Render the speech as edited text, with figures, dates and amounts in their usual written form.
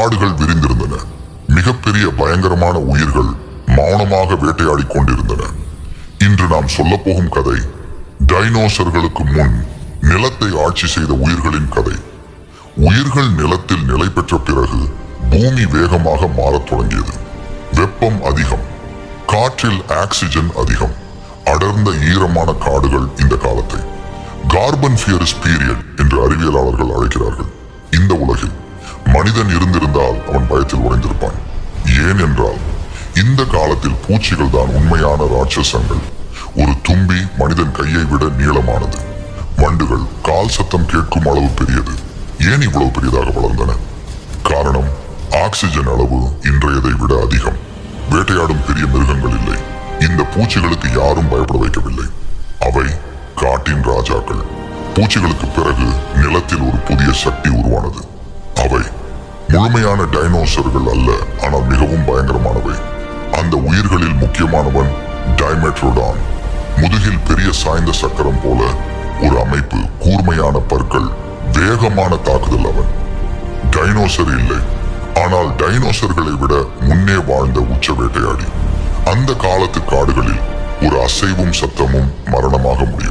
காடுகள் விரிந்திருந்தன. மிகப்பெரிய பயங்கரமான உயிர்கள் மௌனமாக வேட்டையாடி கொண்டிருந்தன. இன்று நாம் சொல்ல போகும் கதை டைனோசர்களுக்கு முன் நிலத்தை ஆட்சி செய்த உயிர்களின் கதை. உயிர்கள் நிலத்தில் நிலை பெற்ற பிறகு பூமி வேகமாக மாறத் தொடங்கியது. வெப்பம் அதிகம், காற்றில் ஆக்சிஜன் அதிகம், அடர்ந்த ஈரமான காடுகள் இந்த காலத்தை கார்பன் ஃபியரிஸ் பீரியட் என்று அறிவியலாளர்கள் அழைக்கிறார்கள். இந்த உலகில் மனிதன் இருந்திருந்தால் அவன் பயத்தில் உறைந்திருப்பான். ஏன் என்றால் இந்த காலத்தில் பூச்சிகள் தான் உண்மையான ராட்சசங்கள். ஒரு தும்பி மனிதன் கையை விட நீளமானது. வண்டுகள் கால் சத்தம் கேட்கும் அளவு பெரியது. ஏன் இவ்வளவு பெரியதாக வளர்ந்தன? காரணம், ஆக்சிஜன் அளவு இன்றையதை விட அதிகம். வேட்டையாடும் பெரிய மிருகங்கள் இல்லை. இந்த பூச்சிகளுக்கு யாரும் பயப்பட வைக்கவில்லை. அவை காட்டின் ராஜாக்கள். பூச்சிகளுக்கு பிறகு நிலத்தில் ஒரு புதிய சக்தி உருவானது. அவை முழுமையான டைனோசர்கள் அல்ல, ஆனால் மிகவும் பயங்கரமானவை. அந்த உயிர்களில் முக்கியமானவன் டைமெட்ரோடான். முதுகில் பெரிய சாய்ந்த சக்கரம் போல ஒரு அமைப்பு, கூர்மையான பற்கள், வேகமான தாக்குதல். அவன் டைனோசர் இல்லை, ஆனால் டைனோசர்களை விட முன்னே வாழ்ந்த உச்ச வேட்டையாடி. அந்த காலத்து காடுகளில் ஒரு அசைவும் சத்தமும் மரணமாக முடியும்.